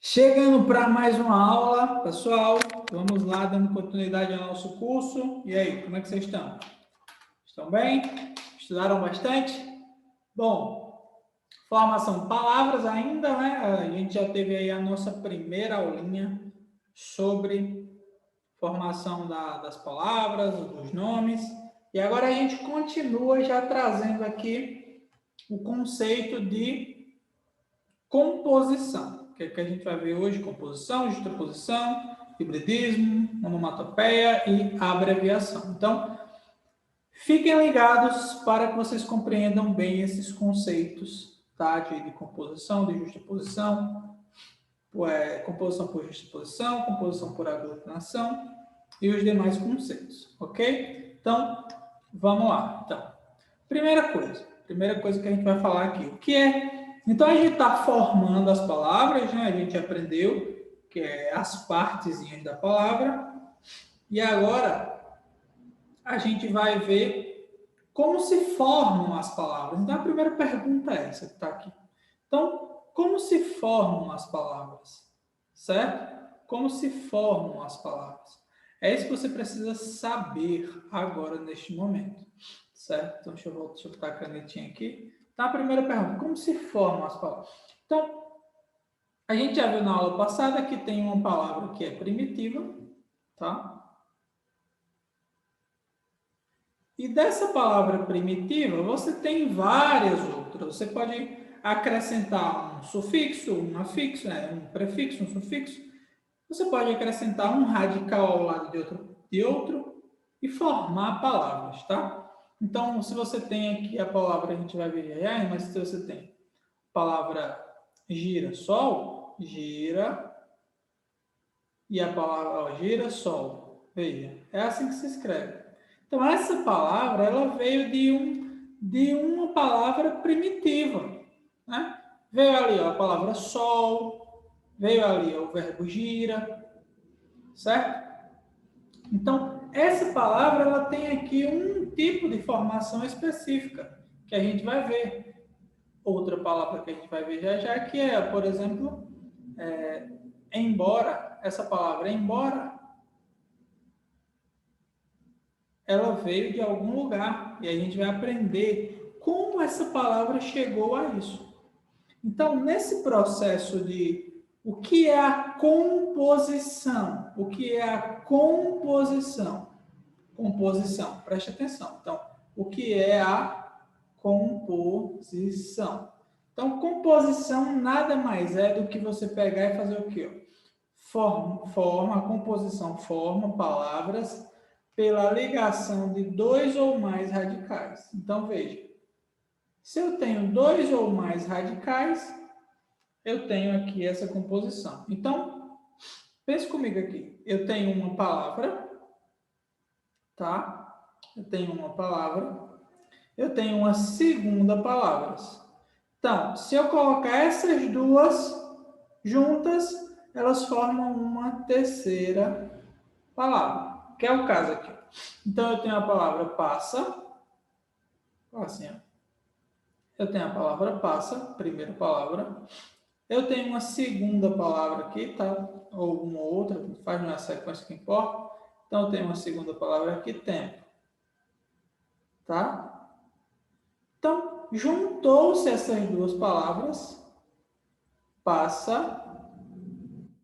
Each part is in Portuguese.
Chegando para mais uma aula, pessoal, vamos lá, dando continuidade ao nosso curso. E aí, como é que vocês estão? Estão bem? Estudaram bastante? Bom, formação palavras ainda, né? A gente já teve aí a nossa primeira aulinha sobre formação das palavras, dos nomes. E agora a gente continua já trazendo aqui o conceito de composição. O que a gente vai ver hoje? Composição, justaposição, hibridismo, onomatopeia e abreviação. Então, fiquem ligados para que vocês compreendam bem esses conceitos, tá? De composição, de justaposição, composição por justaposição, composição por aglutinação e os demais conceitos, ok? Então, vamos lá. Então, primeira coisa que a gente vai falar aqui, o que é? Então, a gente está formando as palavras, né? A gente aprendeu que é as partezinhas da palavra, e agora a gente vai ver como se formam as palavras. Então, a primeira pergunta é essa que está aqui. Então, como se formam as palavras? Certo? Como se formam as palavras? É isso que você precisa saber agora, neste momento. Certo? Então, deixa eu botar a canetinha aqui. Então, a primeira pergunta, como se formam as palavras? Então, a gente já viu na aula passada que tem uma palavra que é primitiva, tá? E dessa palavra primitiva, você tem várias outras. Você pode acrescentar um sufixo, um afixo, um prefixo, um sufixo. Você pode acrescentar um radical ao lado de outro e formar palavras, tá? Então, se você tem aqui a palavra, a gente vai ver aí, mas se você tem a palavra girassol, gira, e a palavra girassol, veja, é assim que se escreve. Então, essa palavra, ela veio de uma palavra primitiva, né? Veio ali ó, a palavra sol, veio ali ó, o verbo gira, certo? Então, essa palavra, ela tem aqui um tipo de formação específica, que a gente vai ver. Outra palavra que a gente vai ver já, que é, por exemplo, embora. Essa palavra embora, ela veio de algum lugar e a gente vai aprender como essa palavra chegou a isso. Então, nesse processo de o que é a composição? O que é a composição? Composição, preste atenção. Então, o que é a composição? Então, composição nada mais é do que você pegar e fazer o quê? A composição forma palavras pela ligação de dois ou mais radicais. Então, veja, se eu tenho dois ou mais radicais, eu tenho aqui essa composição. Então, pense comigo aqui. Eu tenho uma palavra, tá? Eu tenho uma palavra. Eu tenho uma segunda palavra. Então, se eu colocar essas duas juntas, elas formam uma terceira palavra, que é o caso aqui. Então, eu tenho a palavra passa, assim, ó. Eu tenho a palavra passa, primeira palavra. Eu tenho uma segunda palavra aqui, tá? Ou uma outra, faz uma sequência que importa. Então, eu tenho uma segunda palavra aqui, tempo. Tá? Então, juntou-se essas duas palavras, passa,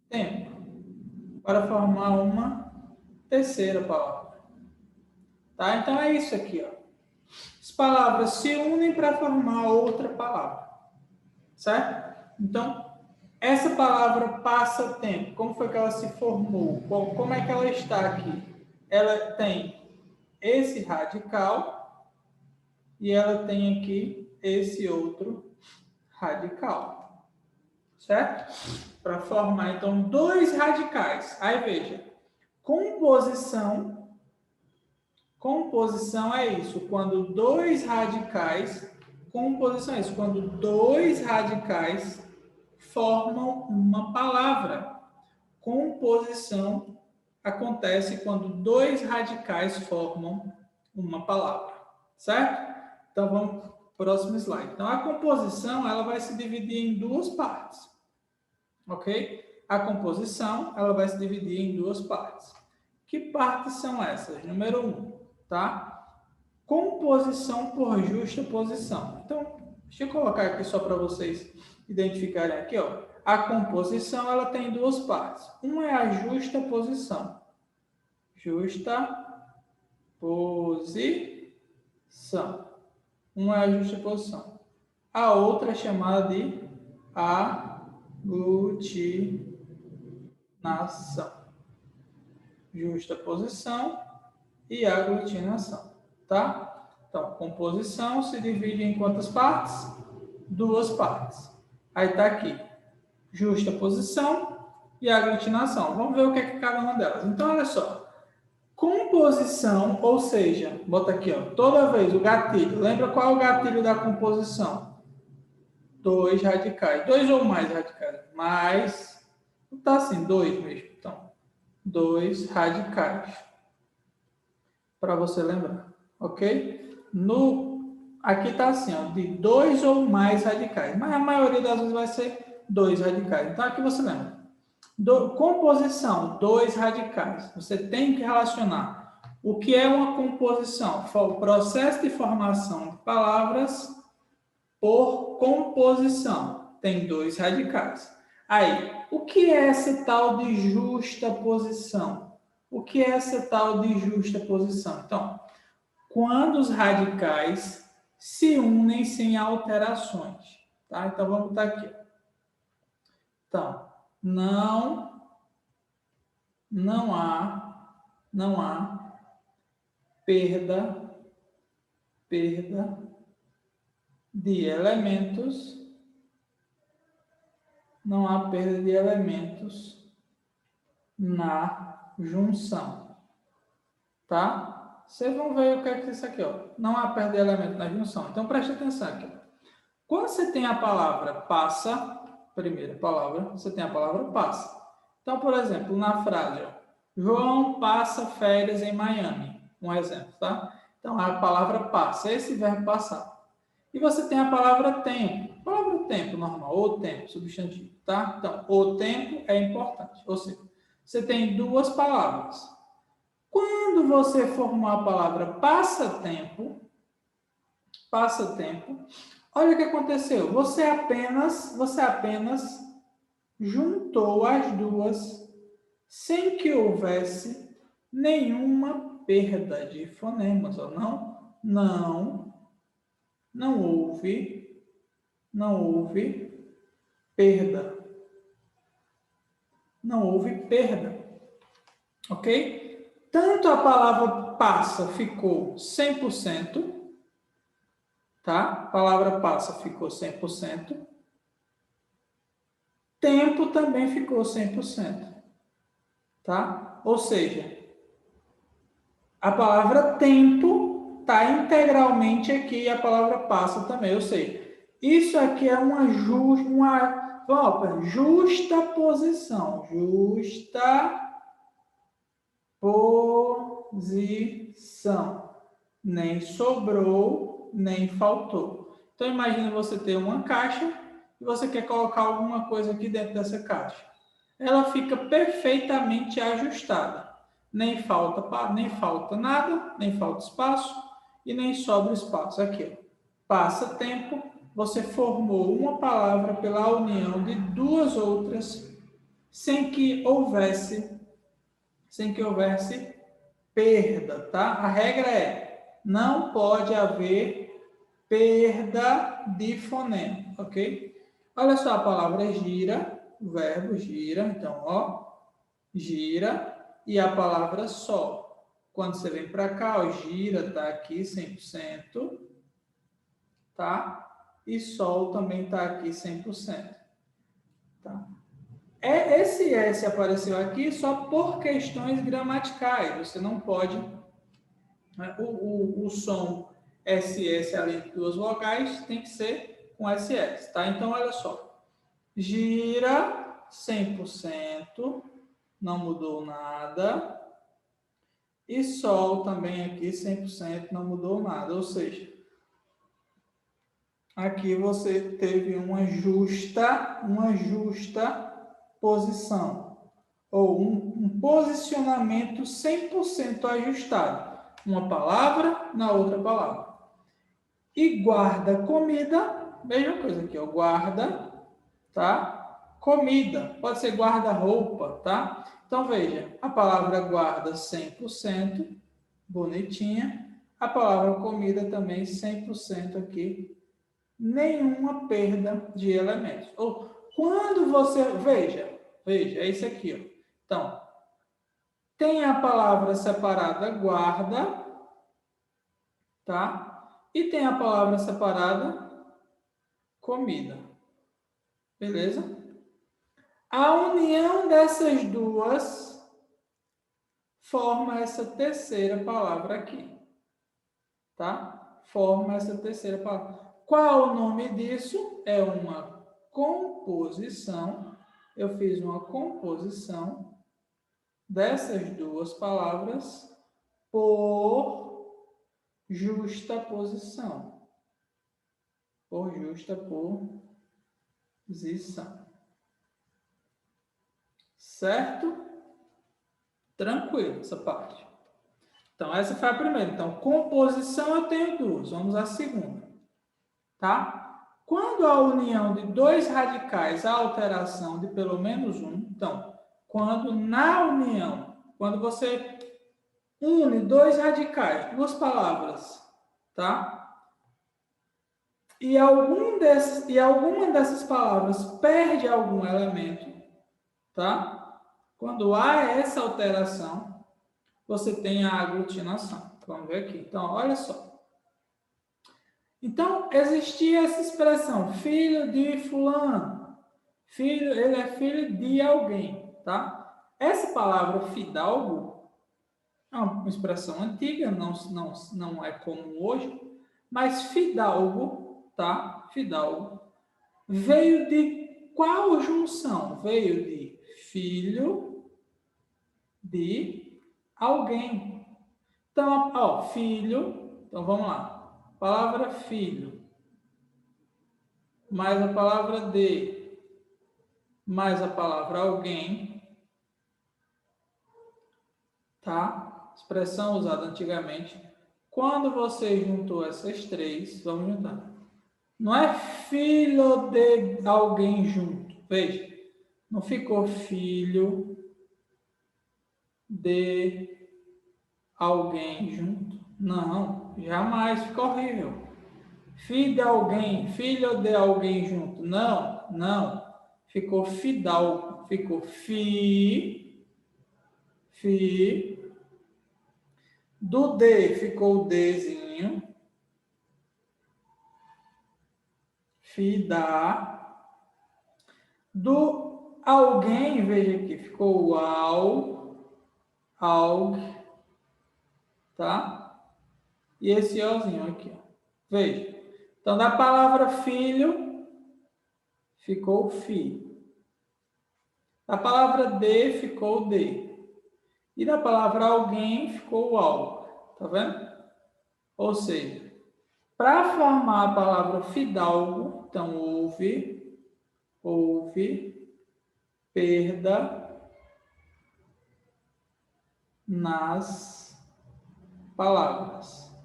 tempo, para formar uma terceira palavra. Tá? Então, é isso aqui, ó. As palavras se unem para formar outra palavra. Certo? Então, essa palavra passa-tempo, como foi que ela se formou? Como é que ela está aqui? Ela tem esse radical e ela tem aqui esse outro radical. Certo? Para formar, então, dois radicais. Aí, veja, composição é isso, quando dois radicais, composição é isso, quando dois radicais formam uma palavra. Composição acontece quando dois radicais formam uma palavra, certo? Então, vamos para o próximo slide. Então, a composição ela vai se dividir em duas partes. ok? A composição, ela vai se dividir em duas partes. Que partes são essas? Número 1, tá? Composição por justa posição. Então, deixa eu colocar aqui só para vocês identificarem aqui, ó. A composição, ela tem duas partes. Uma é a justa posição. Justa posição. Uma é a justa posição. A outra é chamada de aglutinação. Justa posição e aglutinação, tá? Então, composição se divide em quantas partes? Duas partes. Aí tá aqui, justa posição e aglutinação. Vamos ver o que é cada uma delas. Então, olha só. Composição, ou seja, bota aqui, ó, toda vez o gatilho. Lembra qual é o gatilho da composição? 2 radicais. 2 ou mais radicais. Mais, não tá assim, 2 mesmo. Então, 2 radicais. Para você lembrar, ok? Aqui tá assim, ó, de 2 ou mais radicais. Mas a maioria das vezes vai ser 2 radicais. Então, aqui você lembra. Composição, 2 radicais. Você tem que relacionar o que é uma composição. O processo de formação de palavras por composição. Tem 2 radicais. Aí, o que é esse tal de justa posição? O que é essa tal de justa posição? Então, quando os radicais se unem sem alterações. Tá? Então, vamos botar aqui. Então, não há perda de elementos, não há perda de elementos na junção, tá? Vocês vão ver o que é isso aqui, ó. Não há perda de elementos na junção. Então, preste atenção aqui. Quando você tem a palavra passa, primeira palavra, você tem a palavra passa. Então, por exemplo, na frase, ó, João passa férias em Miami. Um exemplo, tá? Então, a palavra passa, esse verbo passar. E você tem a palavra tempo. A palavra tempo normal, o tempo, substantivo, tá? Então, o tempo é importante. Ou seja, você tem duas palavras. Quando você formar a palavra passatempo, olha o que aconteceu. Você apenas juntou as duas sem que houvesse nenhuma perda de fonemas. Ou não houve perda. Não houve perda. Ok? Tanto a palavra passa ficou 100%, tá? A palavra passa ficou 100%. Tempo também ficou 100%, tá? Ou seja, a palavra tempo está integralmente aqui e a palavra passa também. Ou seja, isso aqui é uma justa posição. Justa posição. Nem sobrou, nem faltou. Então, imagine você ter uma caixa e você quer colocar alguma coisa aqui dentro dessa caixa. Ela fica perfeitamente ajustada. Nem falta nada, nem falta espaço e nem sobra espaço. Aqui, ó. Passa tempo, você formou uma palavra pela união de duas outras sem que houvesse perda, tá? A regra é: não pode haver perda de fonema, ok? Olha só a palavra gira, o verbo gira, então, ó, gira, e a palavra sol. Quando você vem para cá, ó, gira, tá aqui 100%, tá? E sol também tá aqui 100%, tá? Esse S apareceu aqui só por questões gramaticais. Você não pode... Né, o som SS além de duas vogais tem que ser com SS, tá? Então, olha só. Gira 100%, não mudou nada. E sol também aqui 100%, não mudou nada. Ou seja, aqui você teve uma justa posição, ou um posicionamento 100% ajustado. Uma palavra na outra palavra. E guarda comida, mesma coisa aqui, ó, guarda, tá? Comida, pode ser guarda-roupa, tá? Então, veja, a palavra guarda 100%, bonitinha. A palavra comida também 100% aqui, nenhuma perda de elementos. Ou quando você, veja, é isso aqui, ó. Então, tem a palavra separada guarda, tá? E tem a palavra separada comida. Beleza? A união dessas duas forma essa terceira palavra aqui. Tá? Forma essa terceira palavra. Qual o nome disso? É uma composição. Eu fiz uma composição dessas duas palavras por justaposição. Por justaposição. Certo? Tranquilo essa parte. Então, essa foi a primeira. Então, composição eu tenho duas. Vamos à segunda. Tá? Quando a união de dois radicais há alteração de pelo menos um, então, quando na união, quando você une dois radicais, duas palavras, tá? E alguma dessas palavras perde algum elemento, tá? Quando há essa alteração, você tem a aglutinação. Vamos ver aqui. Então, olha só. Então, existia essa expressão, filho de fulano. Filho, ele é filho de alguém, tá? Essa palavra fidalgo é uma expressão antiga, não é comum hoje, mas fidalgo, tá? Fidalgo veio de qual junção? Veio de filho de alguém. Então, ó, filho, então vamos lá. Palavra filho, mais a palavra de, mais a palavra alguém, tá? Expressão usada antigamente. Quando você juntou essas três, vamos juntar. Não é filho de alguém junto. Veja, não ficou filho de alguém junto. Não, jamais, ficou horrível. Filho de alguém, filho de alguém junto. Não. Ficou fidalgo. Ficou fi. Do de ficou o dezinho. Fidar. Do alguém, veja aqui, ficou o alg, tá? E esse ozinho aqui, ó. Veja. Então, da palavra filho, ficou fi. Da palavra de, ficou de. E da palavra alguém, ficou o algo. Tá vendo? Ou seja, para formar a palavra fidalgo, então, houve perda nas palavras.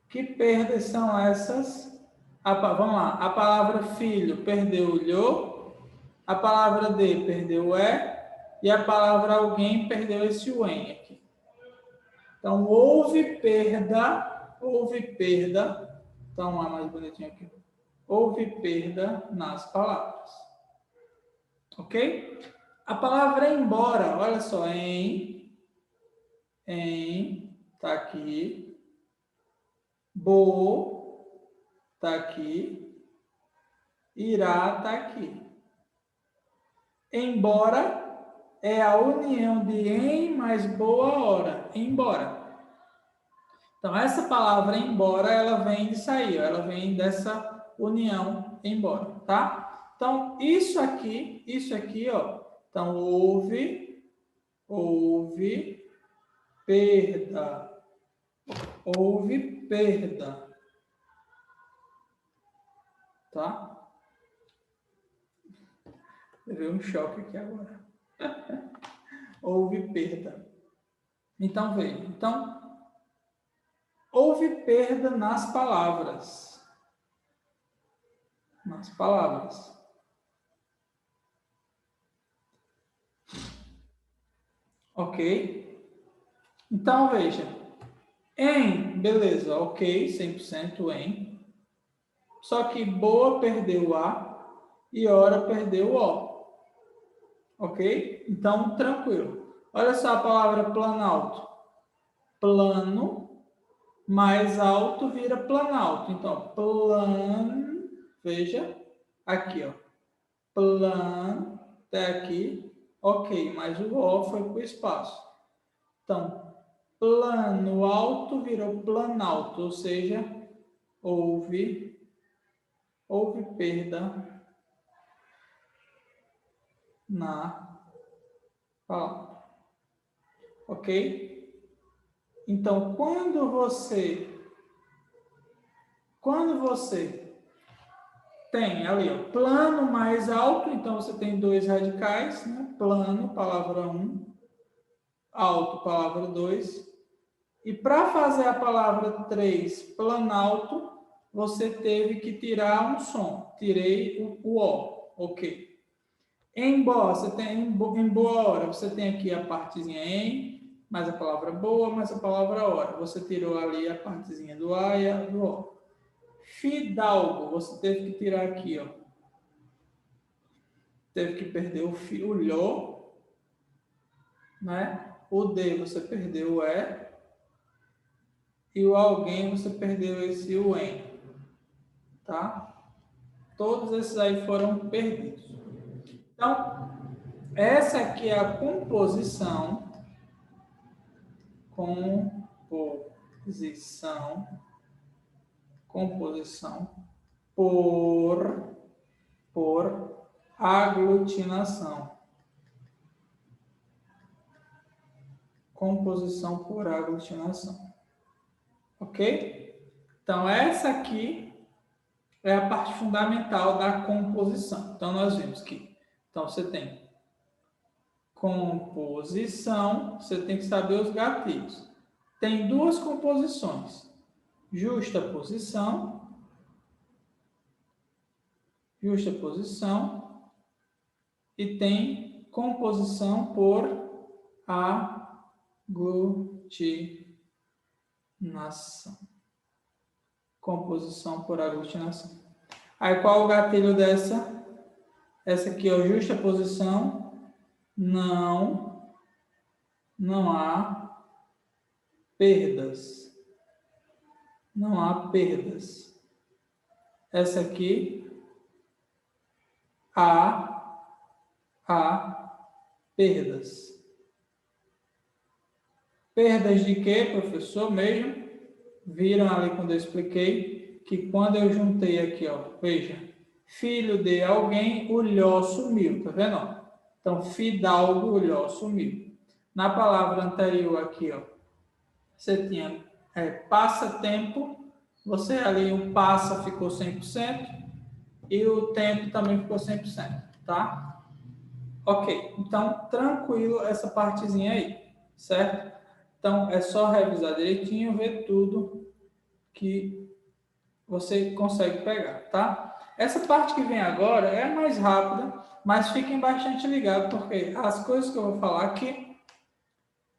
Que perdas são essas? Vamos lá. A palavra filho perdeu o lho, a palavra de perdeu o e a palavra alguém perdeu esse o en aqui. Então, houve perda. Então, lá mais bonitinho aqui. Houve perda nas palavras. Ok? A palavra embora, olha só, tá aqui. Tá aqui. Irá tá aqui. Embora é a união de em mais boa hora. Embora. Então, essa palavra embora, ela vem disso aí, ó, ela vem dessa união embora, tá? Então, isso aqui, ó. Então, houve perda. Houve perda. Tá? Levei um choque aqui agora. Houve perda. Então, veja. Então, houve perda nas palavras. Nas palavras. Ok? Então, veja. Em, beleza, ok, 100% em. Só que boa perdeu a e hora perdeu o. Ok? Então, tranquilo. Olha só a palavra planalto. Plano mais alto vira planalto. Então, plan, veja, aqui, ó. Plan, até aqui, ok, mas o O foi para o espaço. Então, plano alto virou planalto, ou seja, houve perda na palavra. Ok? Então, quando você tem ali, ó, plano mais alto, então você tem dois radicais, né? Plano, palavra 1, alto, palavra 2. E para fazer a palavra 3, planalto, você teve que tirar um som. Tirei o O, ok. Em boa, você tem em boa hora, você tem aqui a partezinha em, mais a palavra boa, mais a palavra hora. Você tirou ali a partezinha do A e a do O. Fidalgo, você teve que tirar aqui, ó. Teve que perder o lho, né? O D você perdeu o E. E o alguém você perdeu esse o em. Tá? Todos esses aí foram perdidos. Então, essa aqui é a composição por aglutinação. Composição por aglutinação. Ok? Então, essa aqui é a parte fundamental da composição. Então, nós vimos que então, você tem composição, você tem que saber os gatilhos. Tem duas composições. Justaposição e tem composição por aglutinação. Composição por aglutinação. Aí, qual o gatilho dessa? Essa aqui é a justaposição. Não há perdas. Não há perdas. Essa aqui, há perdas. Perdas de quê, professor? Mesmo viram ali quando eu expliquei que quando eu juntei aqui, ó, veja, filho de alguém, o lhó sumiu, tá vendo? Então, fidalgo, o lhó sumiu. Na palavra anterior aqui, ó, você tinha passatempo, você ali, o passa ficou 100% e o tempo também ficou 100%, tá? Ok, então, tranquilo essa partezinha aí, certo? Então, é só revisar direitinho, ver tudo que você consegue pegar, tá? Essa parte que vem agora é mais rápida, mas fiquem bastante ligados, porque as coisas que eu vou falar aqui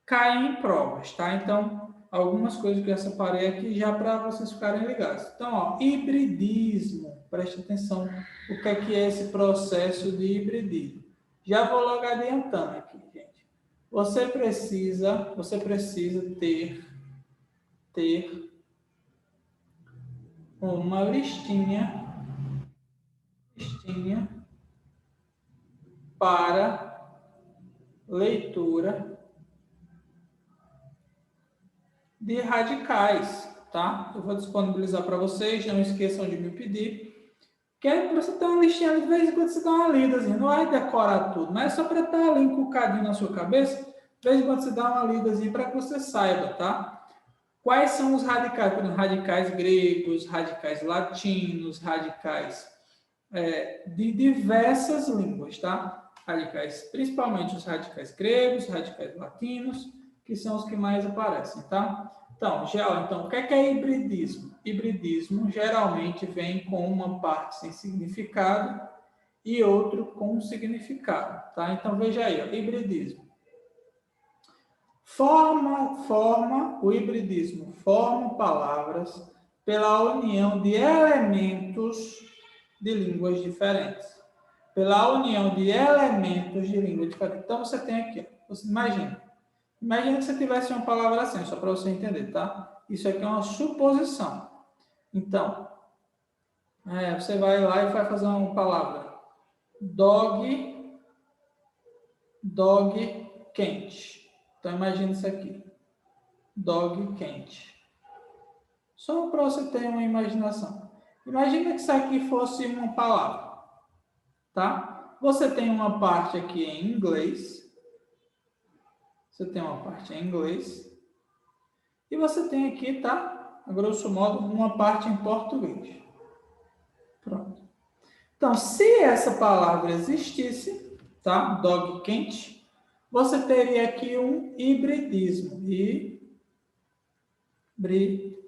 caem em provas, tá? Então, algumas coisas que eu separei aqui já para vocês ficarem ligados. Então, ó, hibridismo. Preste atenção o que é esse processo de hibridismo. Já vou logo adiantando aqui, gente. Você precisa ter uma listinha para leitura de radicais, tá? Eu vou disponibilizar para vocês, não esqueçam de me pedir. Que é você ter uma listinha de vez em quando você dá uma lida, assim, não vai decorar tudo, mas é só para estar ali encucadinho na sua cabeça, de vez em quando você dá uma lida assim, para que você saiba, tá? Quais são os radicais? Por exemplo, radicais gregos, radicais latinos, radicais de diversas línguas, tá? Radicais, principalmente os radicais gregos, radicais latinos, que são os que mais aparecem, tá? Então, o que é hibridismo? Hibridismo geralmente vem com uma parte sem significado e outro com significado, tá? Então, veja aí, ó, hibridismo. O hibridismo forma palavras pela união de elementos de línguas diferentes. Pela união de elementos de língua diferente. Então, você tem aqui, você imagina que você tivesse uma palavra assim, só para você entender, tá? Isso aqui é uma suposição. Então, você vai lá e vai fazer uma palavra. Dog quente. Então, imagina isso aqui. Dog quente. Só para você ter uma imaginação. Imagina que isso aqui fosse uma palavra, tá? Você tem uma parte aqui em inglês. Você tem uma parte em inglês. E você tem aqui, tá? A grosso modo, uma parte em português. Pronto. Então, se essa palavra existisse, tá? Dog quente, você teria aqui um hibridismo. Hibridismo.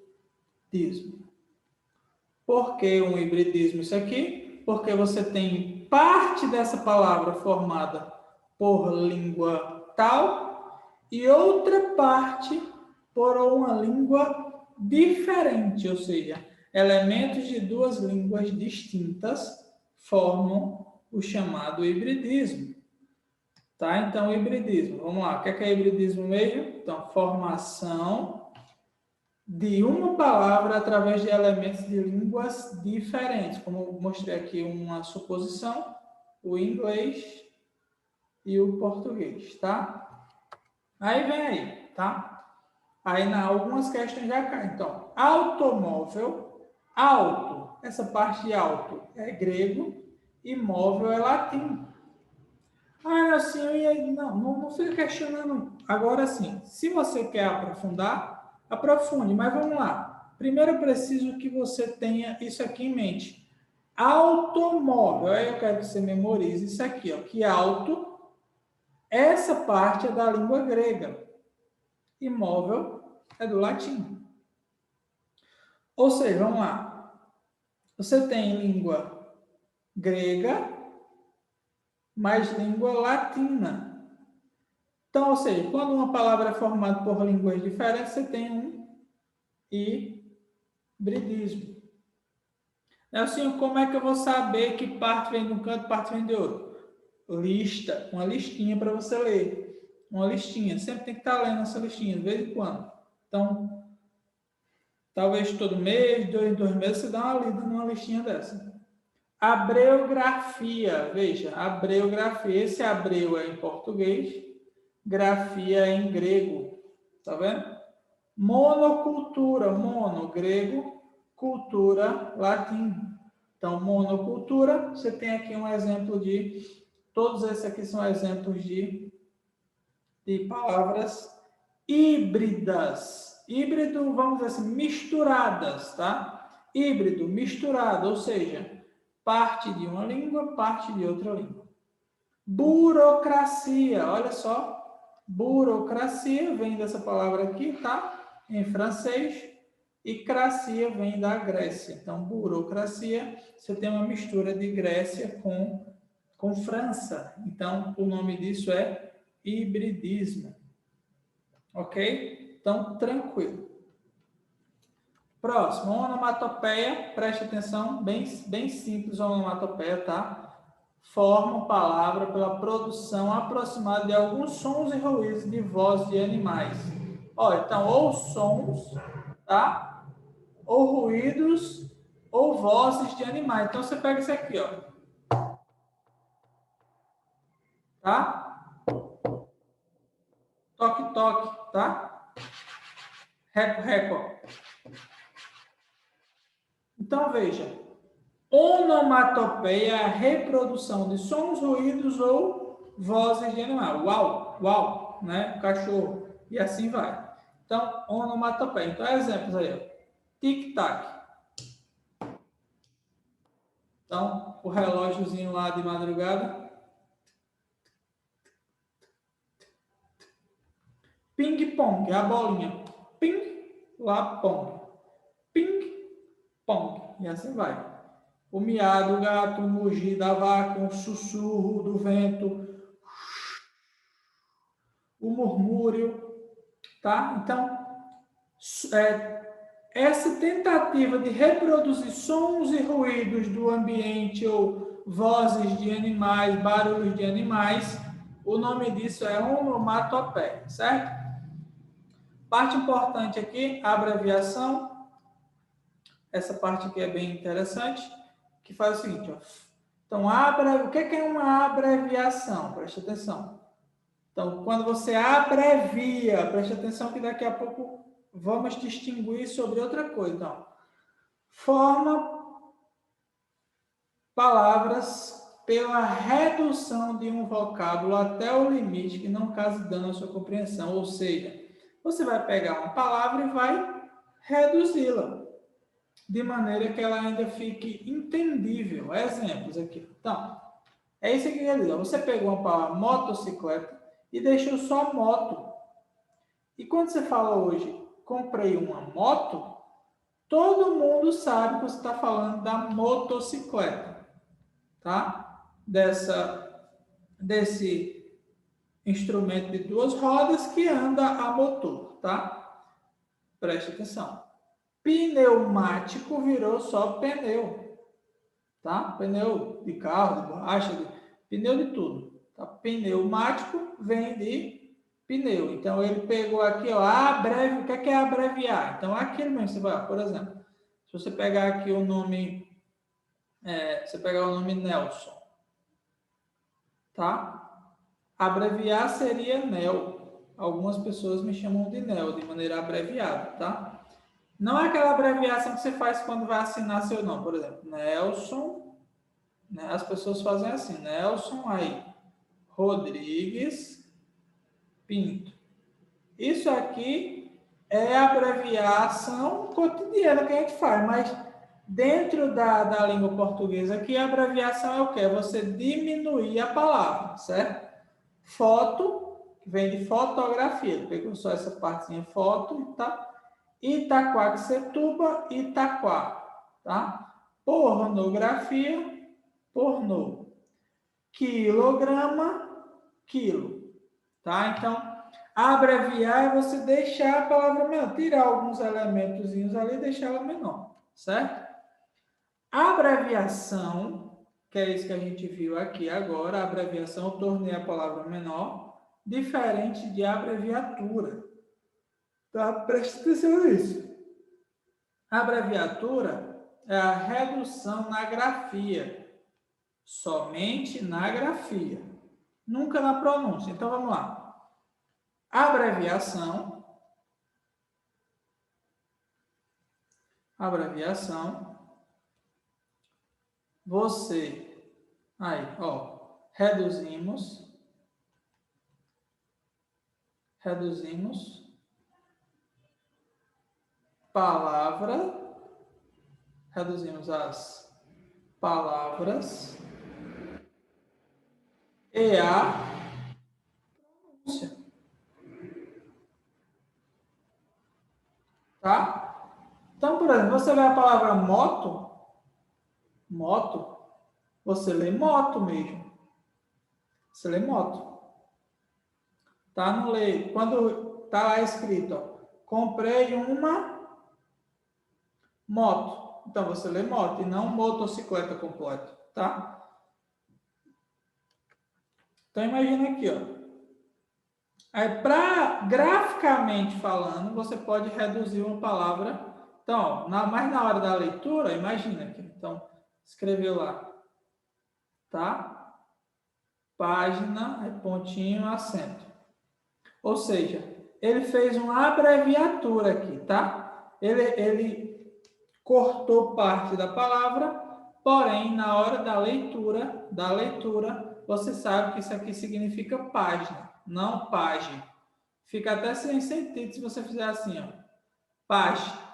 Por que um hibridismo isso aqui? Porque você tem parte dessa palavra formada por língua tal e outra parte por uma língua diferente, ou seja, elementos de duas línguas distintas formam o chamado hibridismo. Tá? Então, hibridismo. Vamos lá. O que é hibridismo mesmo? Então, formação de uma palavra através de elementos de línguas diferentes. Como eu mostrei aqui uma suposição, o inglês e o português, tá? Aí vem aí, tá? Aí, algumas questões já caem. Então, automóvel, auto, essa parte de auto é grego e móvel é latim. Assim, não fica questionando. Agora, sim, se você quer aprofundar, aprofunde. Mas vamos lá. Primeiro, eu preciso que você tenha isso aqui em mente. Automóvel. Aí eu quero que você memorize isso aqui, ó. Que auto, essa parte é da língua grega. E móvel é do latim. Ou seja, vamos lá. Você tem língua grega mais língua latina. Então, ou seja, quando uma palavra é formada por línguas diferentes, você tem um hibridismo. Assim, como é que eu vou saber que parte vem de um canto e parte vem de outro? Lista, uma listinha para você ler. Uma listinha, sempre tem que estar lendo essa listinha, de vez em quando. Então, talvez todo mês, 2 meses, você dá uma lida numa listinha dessa. Abreografia, veja, abreografia. Esse abreu é em português, grafia é em grego, tá vendo? Monocultura, mono, grego, cultura, latim. Então, monocultura, você tem aqui um exemplo todos esses aqui são exemplos de palavras híbridas. Híbrido, vamos dizer assim, misturadas, tá? Híbrido, misturado, ou seja, parte de uma língua, parte de outra língua. Burocracia, olha só. Burocracia vem dessa palavra aqui, tá? Em francês. E cracia vem da Grécia. Então, burocracia, você tem uma mistura de Grécia com França. Então, o nome disso é hibridismo. Ok? Então, tranquilo. Próximo, onomatopeia. Preste atenção, bem simples a onomatopeia, tá? Forma palavra pela produção aproximada de alguns sons e ruídos de voz de animais. Olha, então, ou sons, tá? Ou ruídos, ou vozes de animais. Então, você pega isso aqui, ó. Tá? Toque, toque, tá? Reco, reco. Então, veja. Onomatopeia é a reprodução de sons, ruídos ou vozes de animal. Uau, uau, né? Cachorro. E assim vai. Então, onomatopeia. Então, exemplos aí, ó. Tic-tac. Então, o relógiozinho lá de madrugada. Ping-pong, a bolinha. Ping, lá, pong. Ping, pong. E assim vai. O miado do gato, o mugir da vaca, o sussurro do vento, o murmúrio, tá? Então, essa tentativa de reproduzir sons e ruídos do ambiente ou vozes de animais, barulhos de animais, o nome disso é onomatopeia, certo? Parte importante aqui, a abreviação. Essa parte aqui é bem interessante, que faz o seguinte, ó. Então, o que é uma abreviação? Preste atenção. Então, quando você abrevia, preste atenção que daqui a pouco vamos distinguir sobre outra coisa. Então, forma palavras pela redução de um vocábulo até o limite que não cause dano à sua compreensão. Ou seja, você vai pegar uma palavra e vai reduzi-la, de maneira que ela ainda fique entendível. Exemplos aqui. Então, é isso que eu ia dizer. Você pegou uma palavra motocicleta e deixou só moto. E quando você fala hoje, comprei uma moto, todo mundo sabe que você está falando da motocicleta, tá? Desse instrumento de duas rodas que anda a motor, tá? Preste atenção. Pneumático virou só pneu, tá? Pneu de carro, de borracha, pneu de tudo. Tá? Pneumático vem de pneu. Então, ele pegou aqui, ó, o que é abreviar? Então, aquilo mesmo, você vai, por exemplo, se você pegar aqui o nome, você pegar o nome Nelson, tá? Abreviar seria Nel. Algumas pessoas me chamam de Nel, de maneira abreviada, tá? Não é aquela abreviação que você faz quando vai assinar seu nome, por exemplo, Nelson, né? As pessoas fazem assim, Nelson, aí, Rodrigues, Pinto. Isso aqui é a abreviação cotidiana que a gente faz, mas dentro da língua portuguesa aqui, a abreviação é o quê? É você diminuir a palavra, certo? Foto, que vem de fotografia. Pegou só essa partezinha foto, tá? Itaquaquecetuba, Itaquá, tá? Pornografia, pornô. Quilograma, quilo, tá? Então, abreviar é você deixar a palavra menor, tirar alguns elementozinhos ali e deixar ela menor, certo? A abreviação, que é isso que a gente viu aqui agora, a abreviação, eu tornei a palavra menor, diferente de abreviatura. Tá? Preste atenção nisso. A abreviatura é a redução na grafia, somente na grafia, nunca na pronúncia. Então, vamos lá. Abreviação, você, aí, ó, reduzimos palavra, reduzimos as palavras e a pronúncia. Tá? Então, por exemplo, você vê a palavra moto, você lê moto mesmo. Você lê moto. Tá? Não lê. Quando tá lá escrito, ó, comprei uma moto. Então, você lê moto e não motocicleta completo, tá? Então, imagina aqui, ó. Aí, graficamente falando, você pode reduzir uma palavra. Então, mais na hora da leitura, imagina aqui. Então, escreveu lá, tá? Página, pontinho, acento. Ou seja, ele fez uma abreviatura aqui, tá? Ele cortou parte da palavra, porém, na hora da leitura, você sabe que isso aqui significa página, não página. Fica até sem sentido se você fizer assim, ó. Página.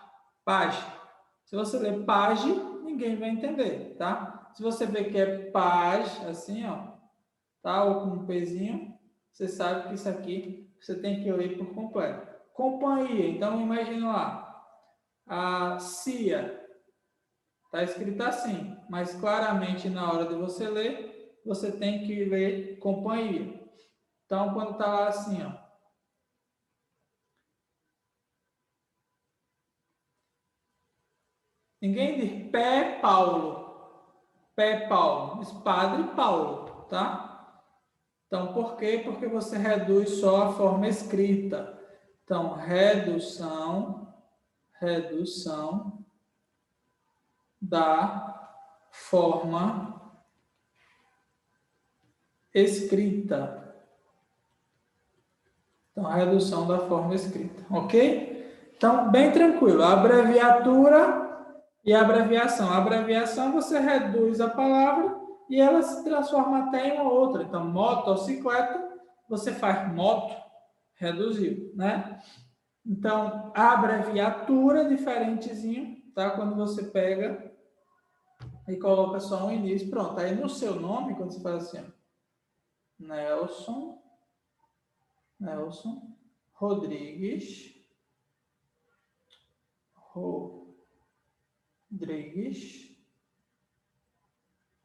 Se você ler página, ninguém vai entender, tá? Se você vê que é paz, assim, ó, tá? Ou com um pezinho, você sabe que isso aqui você tem que ler por completo. Companhia, então imagina lá, a CIA, tá escrito assim, mas claramente na hora de você ler, você tem que ler companhia. Então, quando tá lá assim, ó, ninguém diz pé Paulo, pé Paulo, diz padre Paulo, tá? Então, por quê? Porque você reduz só a forma escrita. Então, redução da forma escrita. Então, a redução da forma escrita, ok? Então, bem tranquilo. A abreviatura e a abreviação. A abreviação, você reduz a palavra e ela se transforma até em uma outra. Então, motocicleta, você faz moto, reduziu, né? Então, a abreviatura, diferentezinho, tá? Quando você pega e coloca só um início, pronto. Aí no seu nome, quando você faz assim, ó, Nelson Rodrigues,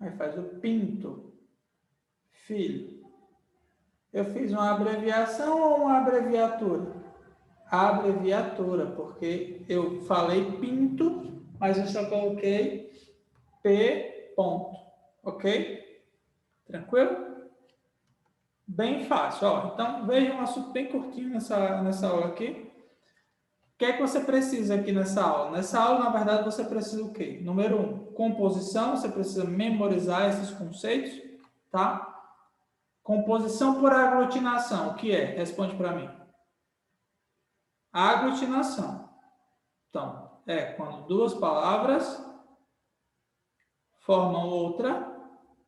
aí faz o Pinto, filho. Eu fiz uma abreviação ou uma abreviatura? Abreviatura, porque eu falei Pinto, mas eu só coloquei P ponto, ok? Tranquilo? Bem fácil, ó. Então, veja um assunto bem curtinho nessa aula aqui. O que é que você precisa aqui nessa aula? Nessa aula, na verdade, você precisa o quê? Número 1, composição, você precisa memorizar esses conceitos, tá? Composição por aglutinação, o que é? Responde para mim. Aglutinação. Então, é quando duas palavras formam outra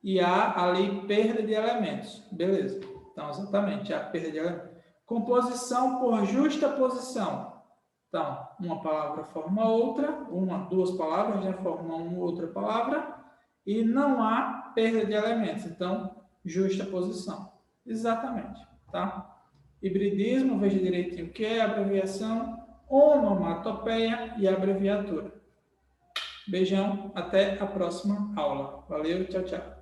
e há ali perda de elementos. Beleza. Então, exatamente, há perda de elementos. Composição por justaposição. Então, uma palavra forma outra, duas palavras já formam outra palavra e não há perda de elementos. Então, justaposição. Exatamente, tá? Hibridismo, veja direitinho o que é abreviação, onomatopeia e abreviatura. Beijão, até a próxima aula. Valeu, tchau, tchau.